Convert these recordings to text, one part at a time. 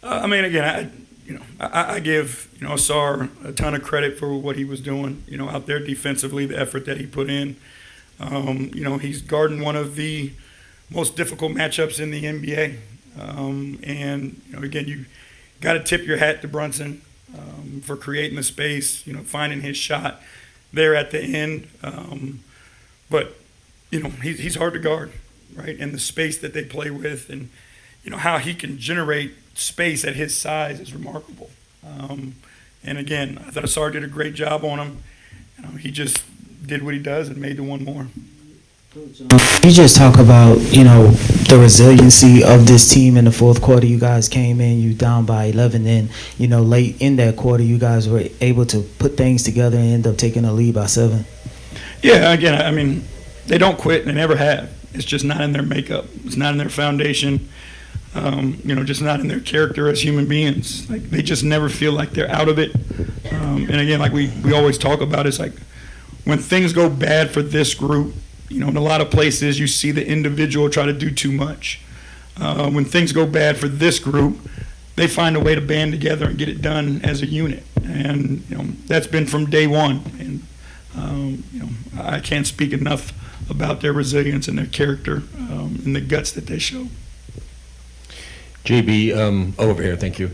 I mean, again, I give Asar a ton of credit for what he was doing. Out there defensively, the effort that he put in. He's guarding one of the most difficult matchups in the NBA. And again, you got to tip your hat to Brunson for creating the space. Finding his shot there at the end. But he's hard to guard, right? And the space that they play with, and how he can generate space at his size is remarkable. And again, I thought Asar did a great job on him. He just did what he does and made the one more. You just talk about, the resiliency of this team in the fourth quarter. You guys came in, you down by 11, and, late in that quarter, you guys were able to put things together and end up taking a lead by 7. Yeah, again, I mean, they don't quit. They never have. It's just not in their makeup. It's not in their foundation. Just not in their character as human beings. Like, they just never feel like they're out of it. And again, like we always talk about, it's like when things go bad for this group, in a lot of places you see the individual try to do too much. When things go bad for this group, they find a way to band together and get it done as a unit. And, that's been from day one. And, I can't speak enough about their resilience and their character and the guts that they show. JB, over here, thank you.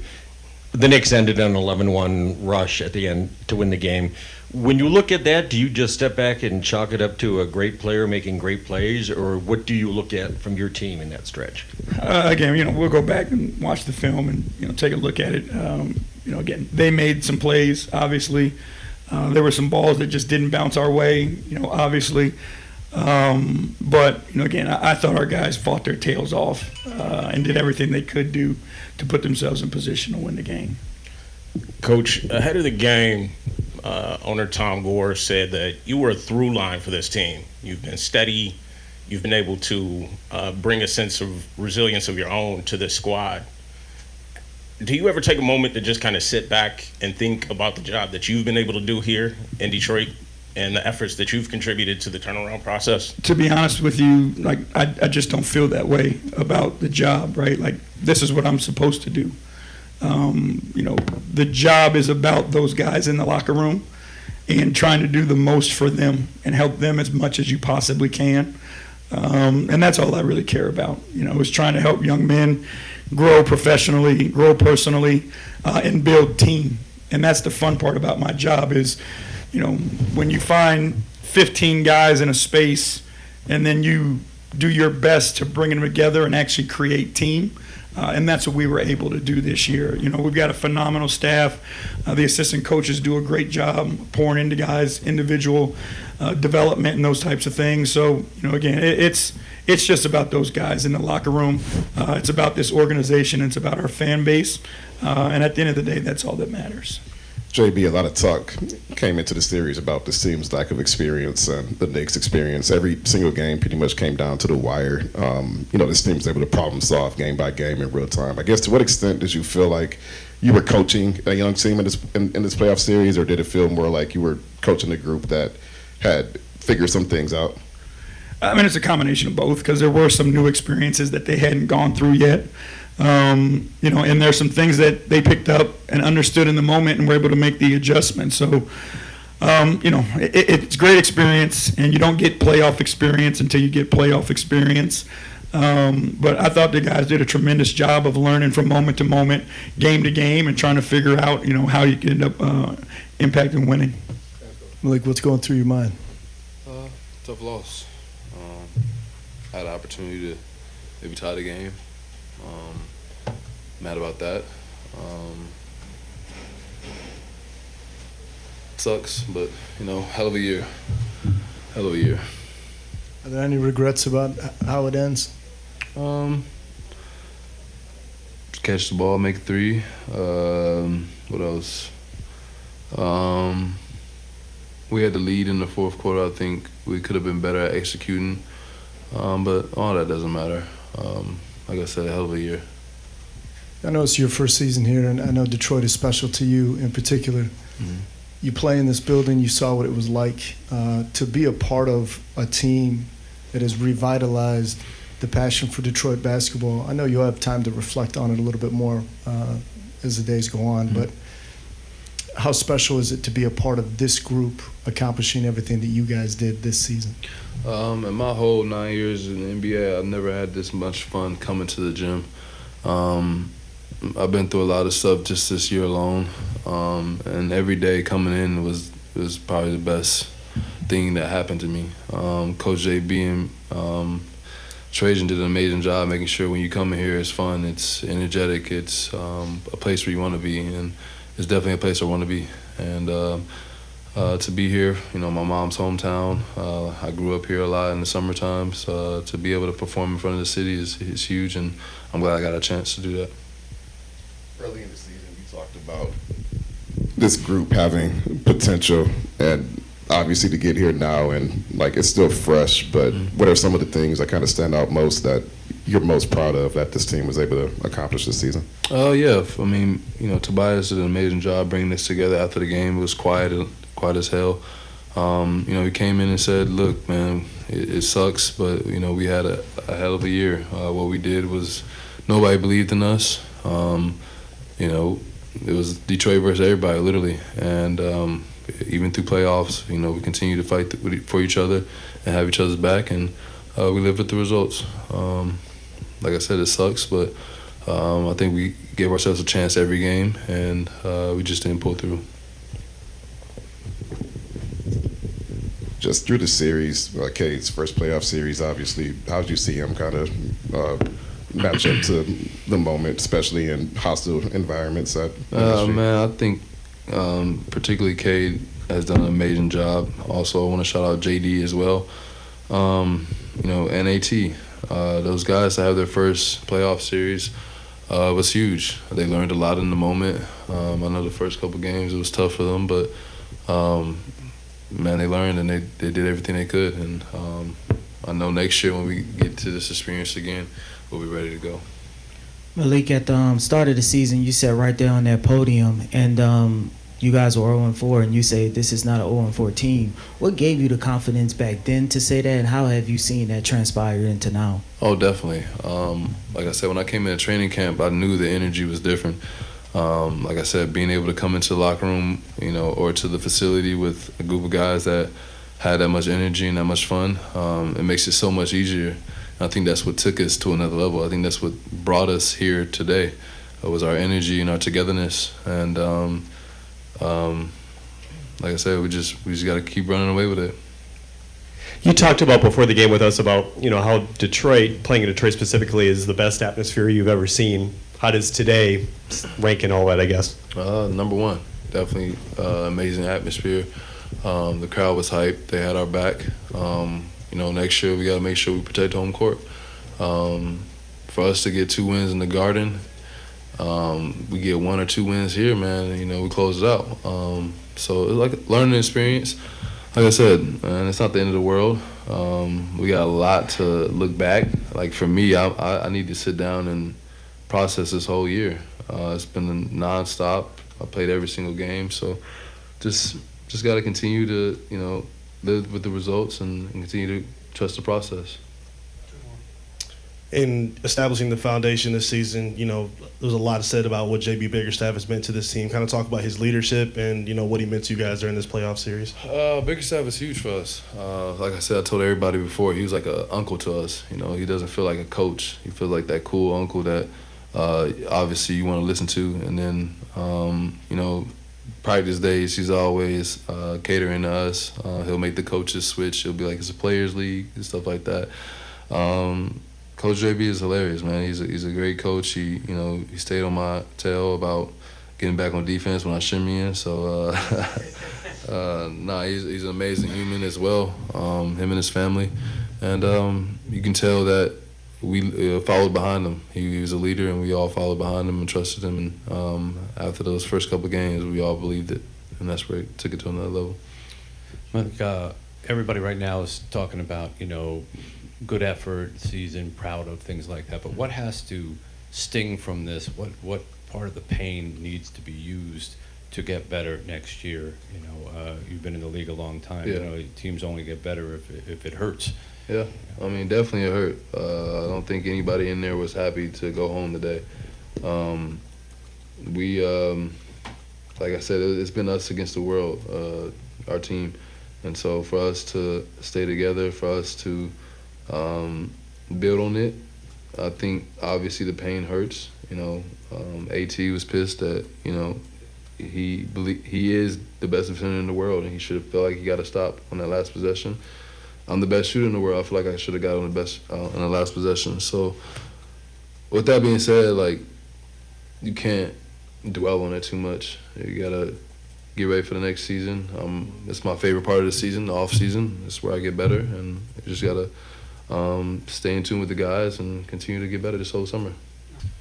The Knicks ended on an 11-1 rush at the end to win the game. When you look at that, do you just step back and chalk it up to a great player making great plays, or what do you look at from your team in that stretch? Again, we'll go back and watch the film and take a look at it. Again, they made some plays, obviously. There were some balls that just didn't bounce our way, obviously. But again, I thought our guys fought their tails off and did everything they could do to put themselves in position to win the game. Coach, ahead of the game, owner Tom Gore said that you were a through line for this team. You've been steady. You've been able to bring a sense of resilience of your own to this squad. Do you ever take a moment to just kind of sit back and think about the job that you've been able to do here in Detroit and the efforts that you've contributed to the turnaround process? To be honest with you, like I just don't feel that way about the job, right? Like, this is what I'm supposed to do. The job is about those guys in the locker room and trying to do the most for them and help them as much as you possibly can. And that's all I really care about, is trying to help young men grow professionally, grow personally, and build team. And that's the fun part about my job is, when you find 15 guys in a space and then you do your best to bring them together and actually create team. And that's what we were able to do this year. We've got a phenomenal staff. The assistant coaches do a great job pouring into guys' individual development and those types of things. So, again, it's just about those guys in the locker room. It's about this organization. It's about our fan base. And at the end of the day, that's all that matters. JB, a lot of talk came into the series about this team's lack of experience and the Knicks' experience. Every single game pretty much came down to the wire. This team was able to problem solve game by game in real time. I guess, to what extent did you feel like you were coaching a young team in this playoff series, or did it feel more like you were coaching a group that had figured some things out? I mean, it's a combination of both, because there were some new experiences that they hadn't gone through yet. And there's some things that they picked up and understood in the moment and were able to make the adjustment. So, it's great experience, and you don't get playoff experience until you get playoff experience. But I thought the guys did a tremendous job of learning from moment to moment, game to game, and trying to figure out, how you can end up impacting winning. Malik, what's going through your mind? Tough loss. I had an opportunity to maybe tie the game. Mad about that. Sucks, but hell of a year. Hell of a year. Are there any regrets about how it ends? Catch the ball, make 3. What else? We had the lead in the fourth quarter. I think we could have been better at executing, but all that doesn't matter. Like I said, a hell of a year. I know it's your first season here, and I know Detroit is special to you in particular. Mm-hmm. You play in this building, you saw what it was like to be a part of a team that has revitalized the passion for Detroit basketball. I know you'll have time to reflect on it a little bit more as the days go on, but how special is it to be a part of this group accomplishing everything that you guys did this season? In my whole 9 years in the NBA, I've never had this much fun coming to the gym. I've been through a lot of stuff just this year alone, and every day coming in was probably the best thing that happened to me. Coach JB and Trajan did an amazing job making sure when you come in here, it's fun, it's energetic, it's a place where you want to be, and it's definitely a place I want to be. And to be here, you know, my mom's hometown. I grew up here a lot in the summer times. To be able to perform in front of the city is huge, and I'm glad I got a chance to do that. Early in the season, you talked about this group having potential, and obviously to get here now and like it's still fresh, but what are some of the things that kind of stand out most that you're most proud of that this team was able to accomplish this season? Yeah, I mean, you know, Tobias did an amazing job bringing this together after the game. It was quiet as hell. You know, he came in and said, look, man, it sucks, but, you know, we had a hell of a year. What we did was nobody believed in us. You know, it was Detroit versus everybody, literally. And even through playoffs, you know, we continue to fight for each other and have each other's back, and we live with the results. Like I said, it sucks, but I think we gave ourselves a chance every game, and we just didn't pull through. Just through the series, Cade's first playoff series, obviously, how did you see him kind of match up to the moment, especially in hostile environments? Man, I think particularly Cade has done an amazing job. Also, I want to shout out JD as well. You know, NAT, those guys that have their first playoff series was huge. They learned a lot in the moment. I know the first couple games it was tough for them, but man, they learned and they did everything they could. And I know next year when we get to this experience again, we'll be ready to go. Malik, at the start of the season, you sat right there on that podium, and you guys were 0-4, and you say this is not an 0-4 team. What gave you the confidence back then to say that, and how have you seen that transpire into now? Oh, definitely. Like I said, when I came into training camp, I knew the energy was different. Like I said, being able to come into the locker room, you know, or to the facility with a group of guys that had that much energy and that much fun, it makes it so much easier. And I think that's what took us to another level. I think that's what brought us here today, was our energy and our togetherness. And like I said, we just got to keep running away with it. You talked about before the game with us about, you know, how Detroit, playing in Detroit specifically, is the best atmosphere you've ever seen. How does today rank in all that, I guess? Number one, definitely amazing atmosphere. The crowd was hyped. They had our back. You know, next year we got to make sure we protect home court. For us to get 2 wins in the Garden, we get 1 or 2 wins here, man, you know, we close it out. So it's like a learning experience. Like I said, and it's not the end of the world. We got a lot to look back. Like for me, I need to sit down and process this whole year. It's been nonstop. I played every single game, so just got to continue to, you know, live with the results and continue to trust the process. In establishing the foundation this season, you know, there's a lot said about what JB Bickerstaff has meant to this team. Kind of talk about his leadership and, you know, what he meant to you guys during this playoff series. Bickerstaff is huge for us. Like I said, I told everybody before, he was like an uncle to us. You know, he doesn't feel like a coach. He feels like that cool uncle that obviously you want to listen to. And then, you know, practice days, he's always catering to us. He'll make the coaches switch. He'll be like, it's a players' league and stuff like that. Coach JB is hilarious, man. He's a great coach. He stayed on my tail about getting back on defense when I shimmy in. So, he's an amazing human as well. Him and his family, and you can tell that we followed behind him. He was a leader, and we all followed behind him and trusted him. And after those first couple of games, we all believed it, and that's where it took it to another level. Malik, everybody right now is talking about, you know, good effort, season, proud of, things like that. But what has to sting from this? What part of the pain needs to be used to get better next year? You know, you've been in the league a long time. Yeah. You know, teams only get better if it hurts. Yeah, I mean, definitely it hurt. I don't think anybody in there was happy to go home today. Like I said, it's been us against the world, our team. And so for us to stay together, for us to build on it, I think obviously the pain hurts. You know, AT was pissed that, you know, he is the best defender in the world, and he should have felt like he got to stop on that last possession. I'm the best shooter in the world. I feel like I should have got on the best in the last possession. So with that being said, like, you can't dwell on it too much. You gotta get ready for the next season. It's my favorite part of the season, the off season. It's where I get better, and you just gotta stay in tune with the guys and continue to get better this whole summer.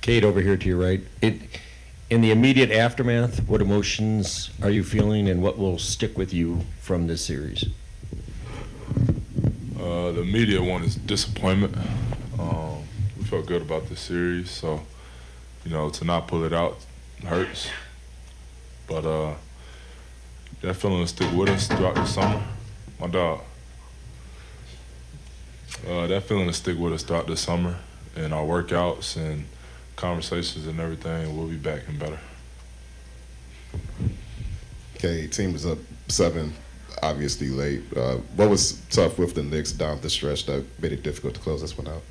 Cade, over here to your right. In the immediate aftermath, what emotions are you feeling, and what will stick with you from this series? The immediate one is disappointment. We felt good about this series, so, you know, to not pull it out hurts. But that feeling will stick with us throughout the summer. My dog. That feeling will stick with us throughout the summer and our workouts and conversations and everything. We'll be back and better. Okay, team was up 7, obviously late. What was tough with the Knicks down the stretch that made it difficult to close this one out?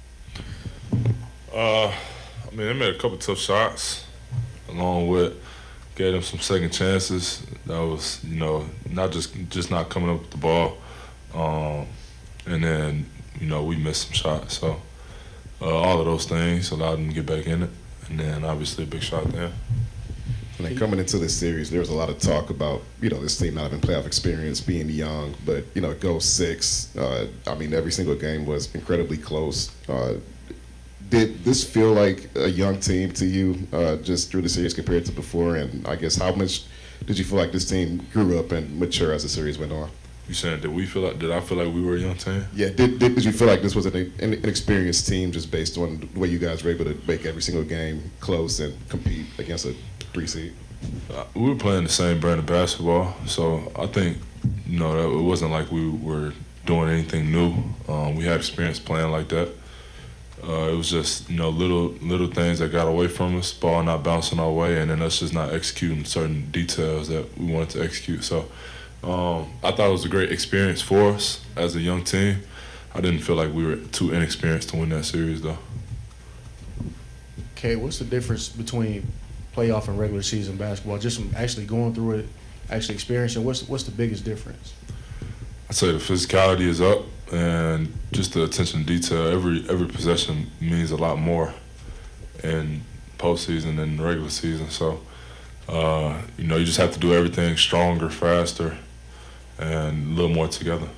I mean, they made a couple tough shots, along with gave them some second chances. That was, you know, not just not coming up with the ball, and then, you know, we missed some shots. So all of those things allowed them to get back in it, and then obviously a big shot there. And then coming into this series, there was a lot of talk about, you know, this team not having playoff experience, being young, but, you know, it goes 6. I mean, every single game was incredibly close. Did this feel like a young team to you just through the series compared to before? And I guess how much did you feel like this team grew up and mature as the series went on? You saying did I feel like we were a young team? Yeah, did you feel like this was an experienced team just based on the way you guys were able to make every single game close and compete against a 3 seed? We were playing the same brand of basketball, so I think, you know, that it wasn't like we were doing anything new. We had experience playing like that. It was just, you know, little things that got away from us, ball not bouncing our way, and then us just not executing certain details that we wanted to execute. So I thought it was a great experience for us as a young team. I didn't feel like we were too inexperienced to win that series, though. Okay, what's the difference between playoff and regular season basketball? Just from actually going through it, actually experiencing, what's the biggest difference? I'd say the physicality is up, and just the attention to detail. Every possession means a lot more in postseason than regular season. So, you know, you just have to do everything stronger, faster, and a little more together.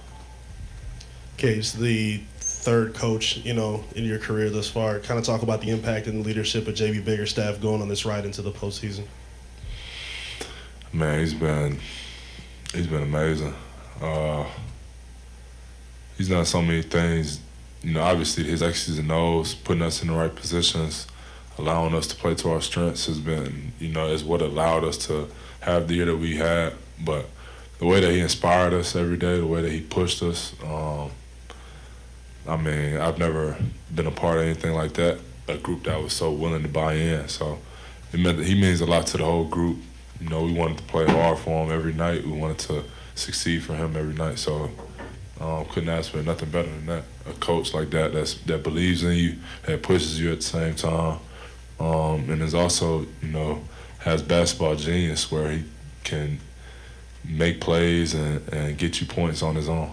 Okay, it's the third coach, you know, in your career thus far. Kind of talk about the impact and the leadership of JB Bickerstaff going on this ride into the postseason. Man, he's been amazing. He's done so many things. You know, obviously his X's and O's, putting us in the right positions, allowing us to play to our strengths has been, you know, is what allowed us to have the year that we had. But the way that he inspired us every day, the way that he pushed us, I mean, I've never been a part of anything like that, a group that was so willing to buy in. So he means a lot to the whole group. You know, we wanted to play hard for him every night. We wanted to succeed for him every night. So couldn't ask for nothing better than that. A coach like that that believes in you, that pushes you at the same time, and is also, you know, has basketball genius where he can make plays and get you points on his own.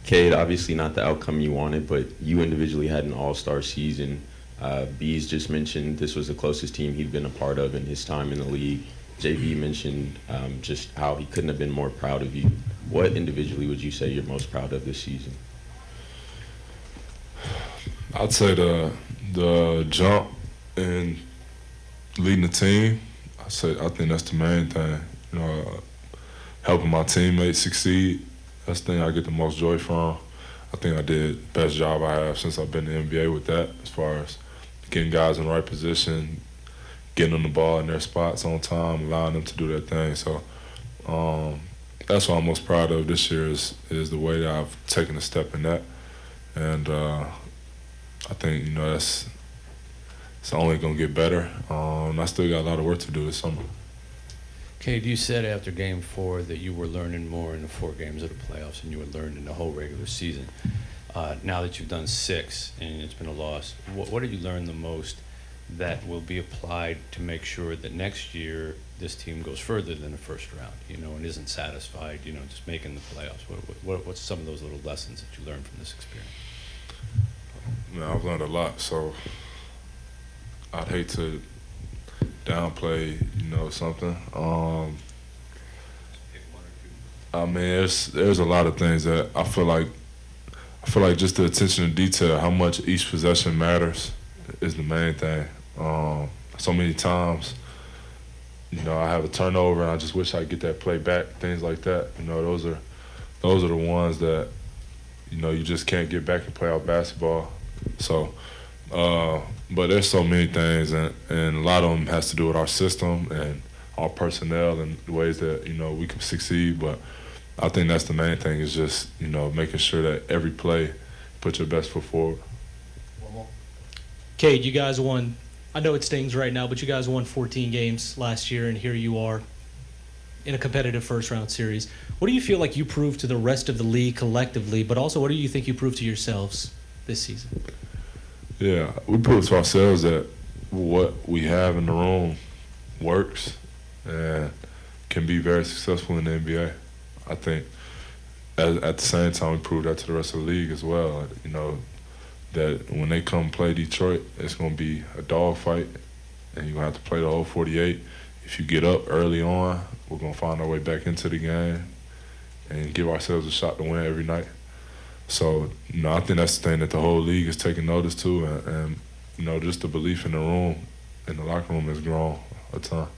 Cade, obviously not the outcome you wanted, but you individually had an all-star season. Bees just mentioned this was the closest team he'd been a part of in his time in the league. JB mentioned just how he couldn't have been more proud of you. What individually would you say you're most proud of this season? I'd say the jump in leading the team. I think that's the main thing. You know, helping my teammates succeed. That's the thing I get the most joy from. I think I did the best job I have since I've been in the NBA with that, as far as getting guys in the right position, getting them the ball in their spots on time, allowing them to do their thing. So that's what I'm most proud of this year is the way that I've taken a step in that. And I think, it's only going to get better. I still got a lot of work to do this summer. Cade, you said after Game 4 that you were learning more in the 4 games of the playoffs than you had learned in the whole regular season. Now that you've done 6 and it's been a loss, what did you learn the most that will be applied to make sure that next year this team goes further than the first round, and isn't satisfied, just making the playoffs? What's some of those little lessons that you learned from this experience? I've learned a lot, so I'd hate to downplay, something. I mean, there's a lot of things that I feel like just the attention to detail, how much each possession matters, is the main thing. So many times, I have a turnover and I just wish I could get that play back. Things like that. Those are the ones that you just can't get back in playoff basketball. So, but there's so many things, and a lot of them has to do with our system and our personnel and the ways that we can succeed. But I think that's the main thing is just making sure that every play put your best foot forward. Cade, you guys won. I know it stings right now, but you guys won 14 games last year, and here you are in a competitive first-round series. What do you feel like you proved to the rest of the league collectively, but also what do you think you proved to yourselves this season? Yeah, we proved to ourselves that what we have in the room works and can be very successful in the NBA. I think at the same time we proved that to the rest of the league as well. That when they come play Detroit, it's going to be a dogfight, and you're going to have to play the whole 48. If you get up early on, we're going to find our way back into the game and give ourselves a shot to win every night. So, I think that's the thing that the whole league is taking notice to, and just the belief in the room, in the locker room has grown a ton.